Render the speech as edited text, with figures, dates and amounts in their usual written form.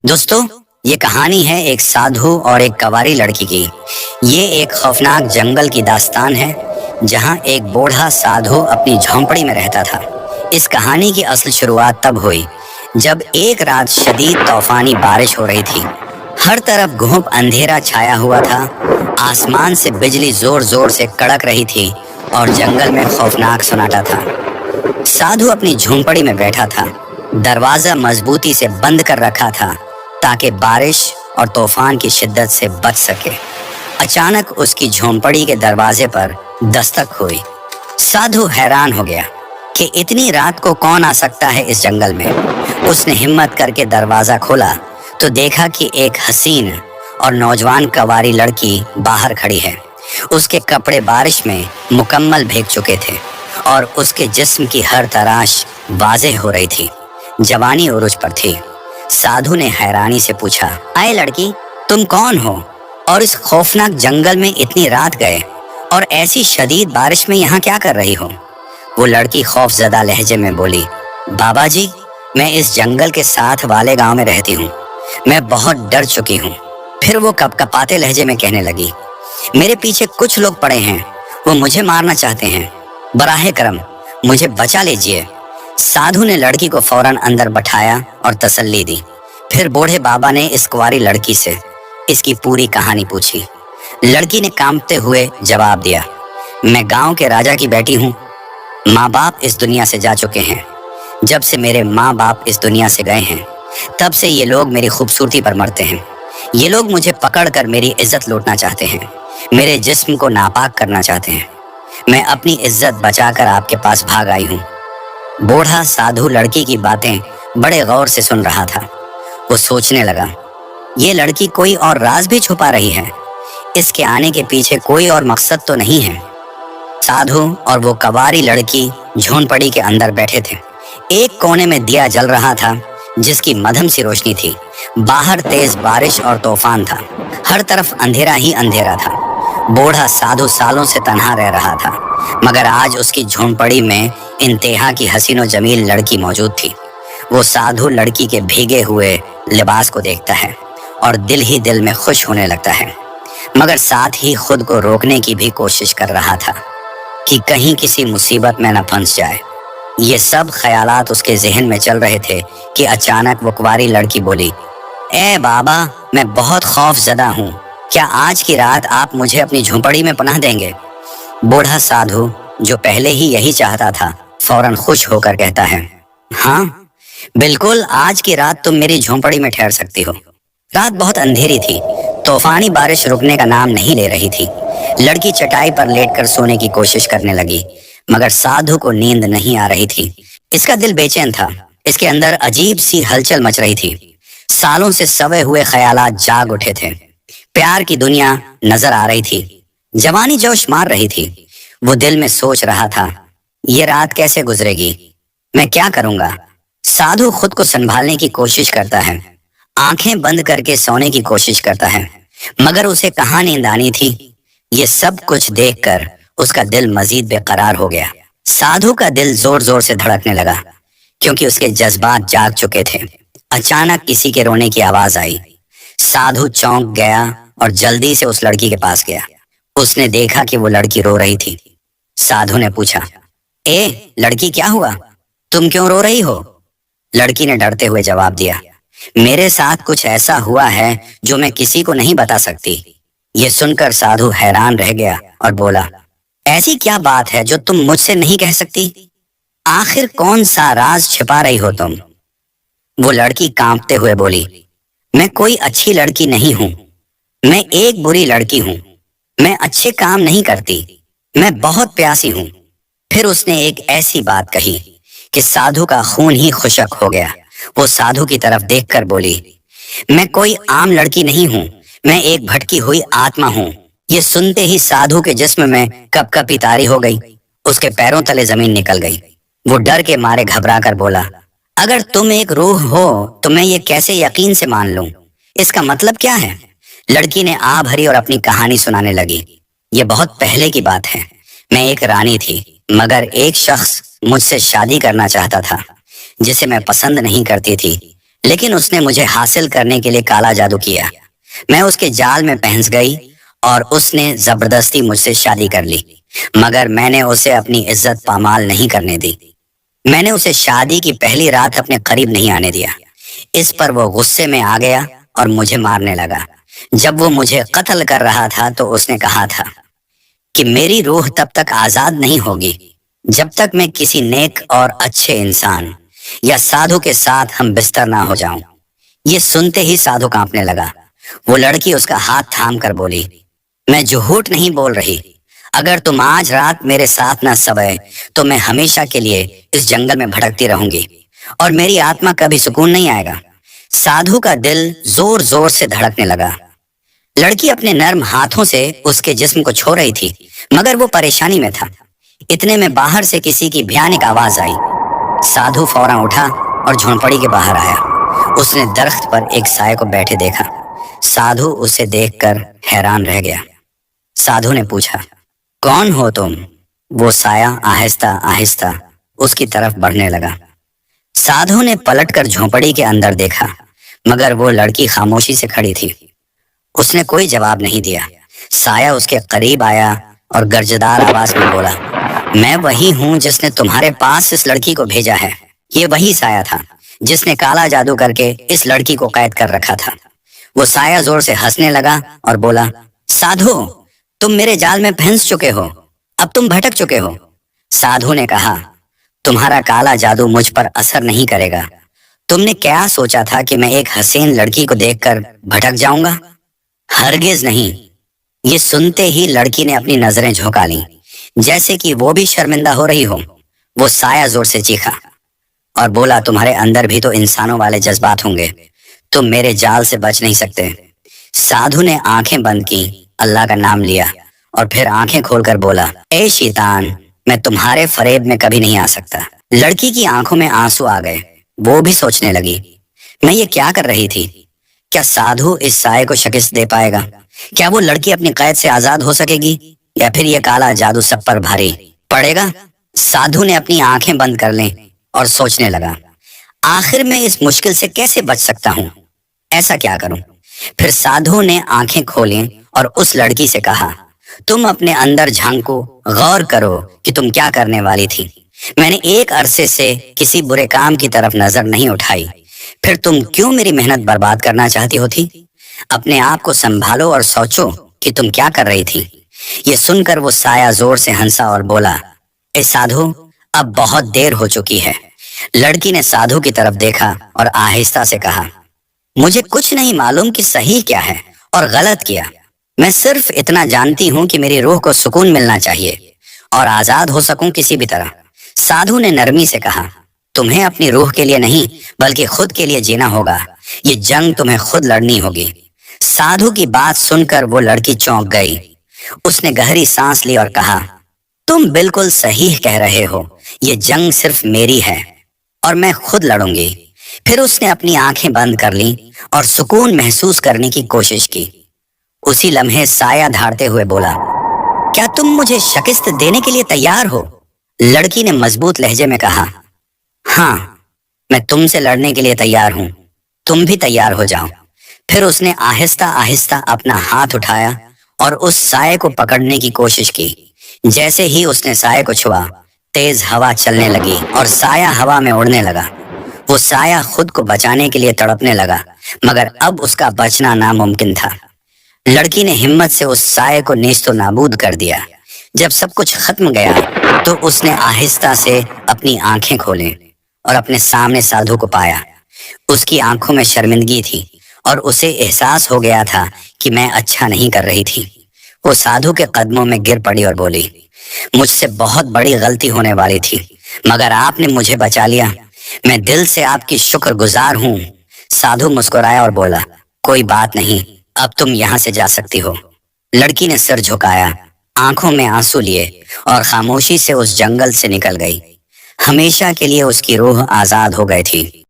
दोस्तों, ये कहानी है एक साधु और एक कवारी लड़की की। ये एक खौफनाक जंगल की दास्तान है जहाँ एक बूढ़ा साधु अपनी झोंपड़ी में रहता था। इस कहानी की असल शुरुआत तब हुई जब एक रात शदीद तूफानी बारिश हो रही थी। हर तरफ घुप अंधेरा छाया हुआ था, आसमान से बिजली जोर जोर से कड़क रही थी और जंगल में खौफनाक सन्नाटा था। साधु अपनी झोंपड़ी में बैठा था, दरवाजा मजबूती से बंद कर रखा था ताकि बारिश और तूफान की शिद्दत से बच सके। अचानक उसकी झोंपड़ी के दरवाजे पर दस्तक हुई। साधु हैरान हो गया कि इतनी रात को कौन आ सकता है इस जंगल में। उसने हिम्मत करके दरवाजा खोला तो देखा कि एक हसीन और नौजवान कवारी लड़की बाहर खड़ी है। उसके कपड़े बारिश में मुकम्मल भीग चुके थे और उसके जिस्म की हर तराश वाज़ेह हो रही थी। जवानी उरूज पर थी। साधु ने हैरानी से पूछा, आए लड़की, तुम कौन हो और इस खौफनाक जंगल में इतनी रात गए और ऐसी शदीद बारिश में यहाँ क्या कर रही हो? वो लड़की खौफजदा लहजे में बोली, बाबा जी, मैं इस जंगल के साथ वाले गांव में रहती हूँ। मैं बहुत डर चुकी हूँ। फिर वो कपकपाते लहजे में कहने लगी, मेरे पीछे कुछ लोग पड़े हैं, वो मुझे मारना चाहते हैं। बराहे करम मुझे बचा लीजिए। साधु ने लड़की को फौरन अंदर बैठाया और तसल्ली दी। फिर बूढ़े बाबा ने इस कुंवारी लड़की से इसकी पूरी कहानी पूछी। लड़की ने कांपते हुए जवाब दिया, मैं गांव के राजा की बेटी हूँ। माँ बाप इस दुनिया से जा चुके हैं। जब से मेरे माँ बाप इस दुनिया से गए हैं तब से ये लोग मेरी खूबसूरती पर मरते हैं। ये लोग मुझे पकड़कर मेरी इज्जत लूटना चाहते हैं, मेरे जिस्म को नापाक करना चाहते हैं। मैं अपनी इज्जत बचाकर आपके पास भाग आई हूँ। बूढ़ा साधु लड़की की बातें बड़े गौर से सुन रहा था। वो सोचने लगा, ये लड़की कोई और राज भी छुपा रही है। इसके आने के पीछे कोई और मकसद तो नहीं है। साधु और वो कवारी लड़की झोंपड़ी के अंदर बैठे थे। एक कोने में दिया जल रहा था जिसकी मध्यम सी रोशनी थी। बाहर तेज बारिश और तूफान था। हर तरफ अंधेरा ही अंधेरा था। बूढ़ा साधु सालों से तन्हा रह रहा था, मगर आज उसकी झोंपड़ी में इंतहा की हसीनो जमील लड़की मौजूद थी। वो साधु लड़की के भीगे हुए लिबास को देखता है और दिल ही दिल में खुश होने लगता है, मगर साथ ही खुद को रोकने की भी कोशिश कर रहा था कि कहीं किसी मुसीबत में न फंस जाए। ये सब ख्यालात उसके जहन में चल रहे थे कि अचानक वो कुंवारी लड़की बोली, ए बाबा, मैं बहुत खौफजदा हूँ। क्या आज की रात आप मुझे अपनी झोंपड़ी में पनाह देंगे? बूढ़ा साधु, जो पहले ही यही चाहता था, फौरन खुश होकर कहता है, हाँ बिल्कुल, आज की रात तुम मेरी झोंपड़ी में ठहर सकती हो। रात बहुत अंधेरी थी। तूफानी बारिश रुकने का नाम नहीं ले रही थी। लड़की चटाई पर लेटकर सोने की कोशिश करने लगी, मगर साधु को नींद नहीं आ रही थी। इसका दिल बेचैन था। इसके अंदर अजीब सी हलचल मच रही थी। सालों से सवे हुए ख्यालात जाग उठे थे। प्यार की दुनिया नजर आ रही थी। जवानी जोश मार रही थी। वो दिल में सोच रहा था, ये रात कैसे गुजरेगी, मैं क्या करूंगा? साधु खुद को संभालने की कोशिश करता है, आंखें बंद करके सोने की कोशिश करता है, मगर उसे कहाँ नींद आनी थी। ये सब कुछ देखकर उसका दिल मजीद बेकरार हो गया। साधु का दिल जोर जोर से धड़कने लगा क्योंकि उसके जज्बात जाग चुके थे। अचानक किसी के रोने की आवाज आई। साधु चौंक गया और जल्दी से उस लड़की के पास गया। उसने देखा कि वो लड़की रो रही थी। साधु ने पूछा, ए लड़की, क्या हुआ? तुम क्यों रो रही हो? लड़की ने डरते हुए जवाब दिया, मेरे साथ कुछ ऐसा हुआ है जो मैं किसी को नहीं बता सकती। ये सुनकर साधु हैरान रह गया और बोला, ऐसी क्या बात है जो तुम मुझसे नहीं कह सकती? आखिर कौन सा राज छिपा रही हो तुम? वो लड़की कांपते हुए बोली, मैं कोई अच्छी लड़की नहीं हूँ। मैं एक बुरी लड़की हूँ। मैं अच्छे काम नहीं करती। मैं बहुत प्यासी हूँ। फिर उसने एक ऐसी बात कही कि साधु का खून ही खुशक हो गया। वो साधु की तरफ देखकर बोली, मैं कोई आम लड़की नहीं हूँ। मैं एक भटकी हुई आत्मा हूँ। ये सुनते ही साधु के जिस्म में कपकपी तारी हो गई। उसके पैरों तले जमीन निकल गई। वो डर के मारे घबरा कर बोला, अगर तुम एक रूह हो तो मैं ये कैसे यकीन से मान लूं? इसका मतलब क्या है? लड़की ने आ भरी और अपनी कहानी सुनाने लगी। ये बहुत पहले की बात है। मैं एक रानी थी, मगर एक शख्स मुझसे शादी करना चाहता था जिसे मैं पसंद नहीं करती थी, لیکن اس نے مجھے حاصل کرنے کے لیے کالا جادو کیا۔ میں اس کے جال میں پھنس گئی اور اس نے زبردستی مجھ سے شادی کر لی، مگر میں نے اسے اپنی عزت پامال نہیں کرنے دی۔ میں نے اسے شادی کی پہلی رات اپنے قریب نہیں آنے دیا۔ اس پر وہ غصے میں آ گیا اور مجھے مارنے لگا۔ جب وہ مجھے قتل کر رہا تھا تو اس نے کہا تھا کہ میری روح تب تک آزاد نہیں ہوگی جب تک میں کسی نیک اور اچھے انسان یا سادھو کے ساتھ ہم بستر نہ ہو جاؤں۔ یہ سنتے ہی سادھو کانپنے لگا۔ وہ لڑکی اس کا ہاتھ تھام کر بولی، میں جھوٹ نہیں بول رہی، اگر تم آج رات میرے ساتھ نہ سوئے تو میں ہمیشہ کے لیے اس جنگل میں بھٹکتی رہوں گی اور میری آتما کبھی سکون نہیں آئے گا۔ سادھو کا دل زور زور سے دھڑکنے لگا۔ لڑکی اپنے نرم ہاتھوں سے اس کے جسم کو چھو رہی تھی، مگر وہ پریشانی میں تھا۔ اتنے میں باہر سے کسی کی بھیانک آواز آئی۔ سادھو فوراً اٹھا اور جھونپڑی کے باہر آیا۔ اس نے درخت پر ایک سائے کو بیٹھے دیکھا۔ سادھو اسے دیکھ کر حیران رہ گیا۔ سادھو نے پوچھا، کون ہو تم؟ وہ سایہ آہستہ آہستہ اس کی طرف بڑھنے لگا۔ سادھو نے پلٹ کر جھونپڑی کے اندر دیکھا، مگر وہ لڑکی خاموشی سے کھڑی تھی۔ اس نے کوئی جواب نہیں دیا۔ سایہ اس کے قریب آیا اور گرجدار آواز میں بولا، میں وہی ہوں جس نے تمہارے پاس اس لڑکی کو بھیجا ہے۔ یہ وہی سایہ تھا جس نے کالا جادو کر کے اس لڑکی کو قید کر رکھا تھا۔ وہ سایہ زور سے ہنسنے لگا اور بولا، سادھو، تم میرے جال میں پھنس چکے ہو، اب تم بھٹک چکے ہو۔ سادھو نے کہا، تمہارا کالا جادو مجھ پر اثر نہیں کرے گا۔ تم نے کیا سوچا تھا کہ میں ایک حسین لڑکی کو دیکھ کر بھٹک جاؤں گا؟ ہرگز نہیں۔ یہ سنتے ہی لڑکی نے اپنی نظریں جھکا لیں، جیسے کہ وہ بھی شرمندہ ہو رہی ہو۔ وہ سایہ زور سے چیخا اور بولا، تمہارے اندر بھی تو انسانوں والے جذبات ہوں گے، تم میرے جال سے بچ نہیں سکتے۔ سادھو نے آنکھیں بند کی، اللہ کا نام لیا اور پھر آنکھیں کھول کر بولا، اے شیطان، میں تمہارے فریب میں کبھی نہیں آ سکتا۔ لڑکی کی آنکھوں میں آنسو آ گئے۔ وہ بھی سوچنے لگی، میں یہ کیا کر رہی تھی؟ کیا سادھو اس سائے کو شکست دے پائے گا؟ کیا وہ لڑکی اپنی قید سے آزاد ہو سکے گی، یا پھر یہ کالا جادو سب پر بھاری پڑے گا؟ سادھو نے اپنی آنکھیں بند کر لیں اور سوچنے لگا، آخر میں اس مشکل سے کیسے بچ سکتا ہوں؟ ایسا کیا کروں؟ پھر سادھو نے آنکھیں کھولیں اور اس لڑکی سے کہا، تم اپنے اندر جھانکو، غور کرو کہ تم کیا کرنے والی تھی۔ میں نے ایک عرصے سے کسی برے کام کی طرف نظر نہیں اٹھائی، پھر تم کیوں میری محنت برباد کرنا چاہتی ہوتی؟ اپنے آپ کو سنبھالو اور سوچو کہ تم کیا کر رہی تھی۔ یہ سن کر وہ سایہ زور سے ہنسا اور بولا، اے سادھو، اب بہت دیر ہو چکی ہے۔ لڑکی نے سادھو کی طرف دیکھا اور آہستہ سے کہا، مجھے کچھ نہیں معلوم کہ صحیح کیا ہے اور غلط کیا۔ میں صرف اتنا جانتی ہوں کہ میری روح کو سکون ملنا چاہیے اور آزاد ہو سکوں کسی بھی طرح۔ سادھو نے نرمی سے کہا، تمہیں اپنی روح کے لیے نہیں بلکہ خود کے لیے جینا ہوگا۔ یہ جنگ تمہیں خود لڑنی ہوگی۔ سادھو کی بات سن کر وہ لڑکی چونک گئی۔ اس نے گہری سانس لی اور کہا، تم بالکل صحیح کہہ رہے ہو، یہ جنگ صرف میری ہے اور میں خود لڑوں گی۔ پھر اس نے اپنی آنکھیں بند کر لیں اور سکون محسوس کرنے کی کوشش کی۔ اسی لمحے سایہ دھاڑتے ہوئے بولا، کیا تم مجھے شکست دینے کے لیے تیار ہو؟ لڑکی نے مضبوط لہجے میں کہا، ہاں، میں تم سے لڑنے کے لیے تیار ہوں، تم بھی تیار ہو جاؤ۔ پھر اس نے آہستہ آہستہ اپنا ہاتھ اٹھایا اور اس سائے کو پکڑنے کی کوشش کی۔ جیسے ہی اس نے سائے کو چھوا، تیز ہوا چلنے لگی اور سایہ ہوا میں اڑنے لگا۔ وہ سایہ خود کو بچانے کے لیے تڑپنے لگا، مگر اب اس کا بچنا ناممکن تھا۔ لڑکی نے ہمت سے اس سائے کو نیست و نابود کر دیا۔ جب سب کچھ ختم گیا تو اس نے آہستہ سے اپنی آنکھیں کھولیں اور اپنے سامنے سادھو کو پایا۔ اس کی آنکھوں میں شرمندگی تھی اور اسے احساس ہو گیا تھا کہ میں اچھا نہیں کر رہی تھی۔ وہ سادھو کے قدموں میں گر پڑی اور بولی، مجھ سے بہت بڑی غلطی ہونے والی تھی، مگر آپ نے مجھے بچا لیا۔ میں دل سے آپ کی شکر گزار ہوں۔ سادھو مسکرایا اور بولا، کوئی بات نہیں، اب تم یہاں سے جا سکتی ہو۔ لڑکی نے سر جھکایا، آنکھوں میں آنسو لیے اور خاموشی سے اس جنگل سے نکل گئی۔ ہمیشہ کے لیے اس کی روح آزاد ہو گئی تھی۔